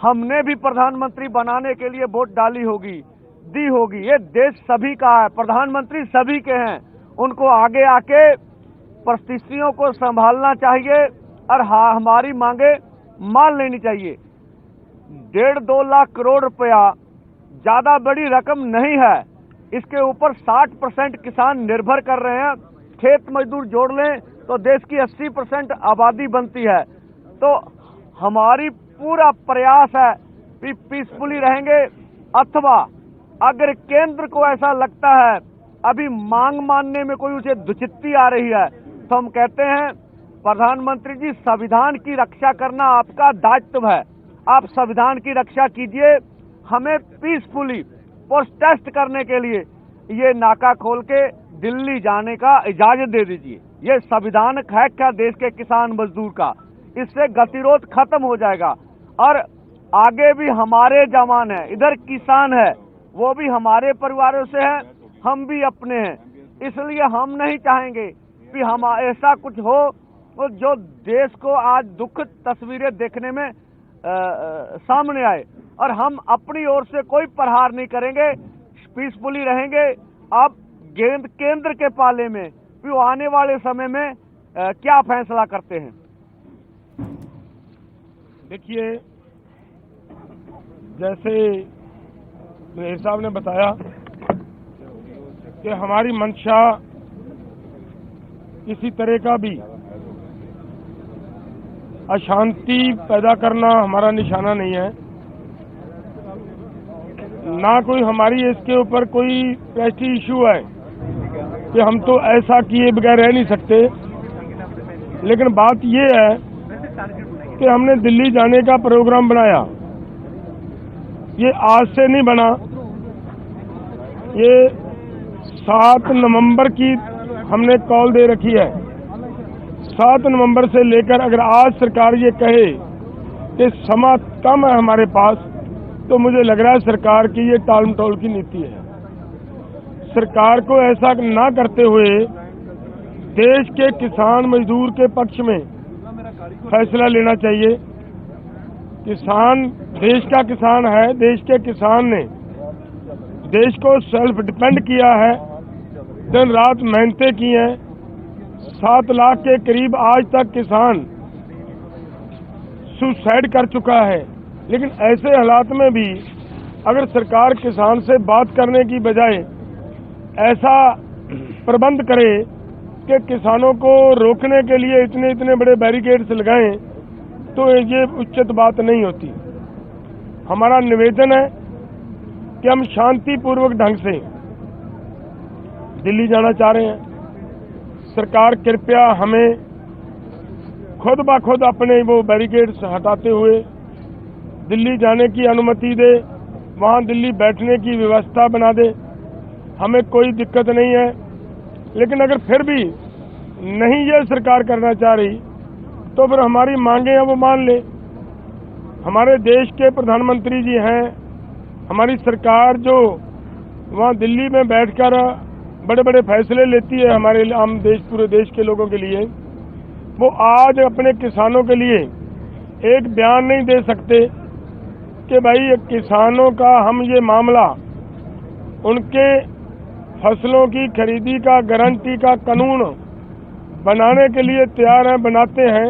हमने भी प्रधानमंत्री बनाने के लिए वोट दी होगी। ये देश सभी का है, प्रधानमंत्री सभी के हैं। उनको आगे आके परिस्थितियों को संभालना चाहिए और हमारी मांगे मान लेनी चाहिए। 1.5-2 लाख करोड़ रुपया ज्यादा बड़ी रकम नहीं है। इसके ऊपर 60% किसान निर्भर कर रहे हैं। खेत मजदूर जोड़ लें तो देश की 80% आबादी बनती है। तो हमारी पूरा प्रयास है कि पीसफुली रहेंगे, अथवा अगर केंद्र को ऐसा लगता है अभी मांग मानने में कोई उसे दुचित्ती आ रही है, तो हम कहते हैं प्रधानमंत्री जी, संविधान की रक्षा करना आपका दायित्व है। आप संविधान की रक्षा कीजिए। हमें पीसफुली प्रोटेस्ट करने के लिए ये नाका खोल के दिल्ली जाने का इजाजत दे दीजिए। ये संविधान है क्या देश के किसान मजदूर का? इससे गतिरोध खत्म हो जाएगा। और आगे भी हमारे जवान हैं, इधर किसान है, वो भी हमारे परिवारों से है, हम भी अपने हैं। इसलिए हम नहीं चाहेंगे कि हम ऐसा कुछ हो तो जो देश को आज दुखद तस्वीरें देखने में सामने आए। और हम अपनी ओर से कोई प्रहार नहीं करेंगे, पीसफुली रहेंगे। अब केंद्र के पाले में कि वो आने वाले समय में क्या फैसला करते हैं। देखिए, जैसे मेरे साहब ने बताया कि हमारी मंशा किसी तरह का भी अशांति पैदा करना हमारा निशाना नहीं है, ना कोई हमारी इसके ऊपर कोई प्रेस्टीज इशू है कि हम तो ऐसा किए बगैर रह नहीं सकते। लेकिन बात ये है कि हमने दिल्ली जाने का प्रोग्राम बनाया। ये आज से नहीं बना, ये 7 नवंबर की हमने कॉल दे रखी है। 7 नवंबर से लेकर अगर आज सरकार ये कहे कि समय कम है हमारे पास, तो मुझे लग रहा है सरकार की ये टाल मटोल की नीति है। सरकार को ऐसा ना करते हुए देश के किसान मजदूर के पक्ष में फैसला लेना चाहिए। किसान देश का किसान है, देश के किसान ने देश को सेल्फ डिपेंड किया है, दिन रात मेहनतें की हैं। 7 लाख के करीब आज तक किसान सुसाइड कर चुका है। लेकिन ऐसे हालात में भी अगर सरकार किसान से बात करने की बजाय ऐसा प्रबंध करे कि किसानों को रोकने के लिए इतने बड़े बैरिकेड्स लगाएं, तो ये उचित बात नहीं होती। हमारा निवेदन है कि हम शांतिपूर्वक ढंग से दिल्ली जाना चाह रहे हैं। सरकार कृपया हमें खुद ब खुद अपने वो बैरिकेड्स हटाते हुए दिल्ली जाने की अनुमति दे, वहाँ दिल्ली बैठने की व्यवस्था बना दे। हमें कोई दिक्कत नहीं है। लेकिन अगर फिर भी नहीं ये सरकार करना चाह रही, तो फिर हमारी मांगे हैं वो मान ले। हमारे देश के प्रधानमंत्री जी हैं, हमारी सरकार जो वहाँ दिल्ली में बैठकर बड़े बड़े फैसले लेती है हमारे आम देश, पूरे देश के लोगों के लिए, वो आज अपने किसानों के लिए एक बयान नहीं दे सकते कि भाई किसानों का हम ये मामला उनके फसलों की खरीदी का गारंटी का कानून बनाने के लिए तैयार हैं, बनाते हैं।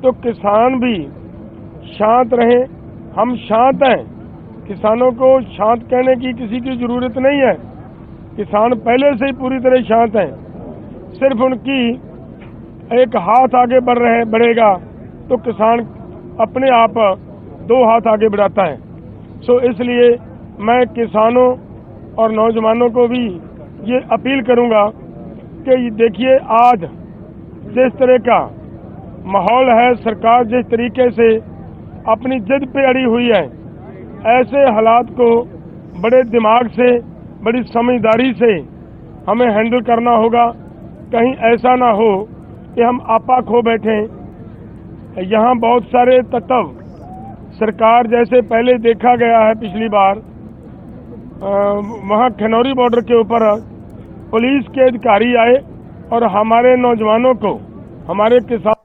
तो किसान भी शांत रहें, हम शांत हैं। किसानों को शांत कहने की किसी की जरूरत नहीं है। किसान पहले से ही पूरी तरह शांत हैं। सिर्फ उनकी एक हाथ आगे बढ़ेगा तो किसान अपने आप 2 हाथ आगे बढ़ाता है। सो इसलिए मैं किसानों और नौजवानों को भी ये अपील करूंगा कि देखिए, आज जिस तरह का माहौल है, सरकार जिस तरीके से अपनी जिद पे अड़ी हुई है, ऐसे हालात को बड़े दिमाग से, बड़ी समझदारी से हमें हैंडल करना होगा। कहीं ऐसा ना हो कि हम आपा खो बैठें। यहाँ बहुत सारे तत्व सरकार, जैसे पहले देखा गया है पिछली बार, वहाँ खनौरी बॉर्डर के ऊपर पुलिस के अधिकारी आए और हमारे नौजवानों को, हमारे किसान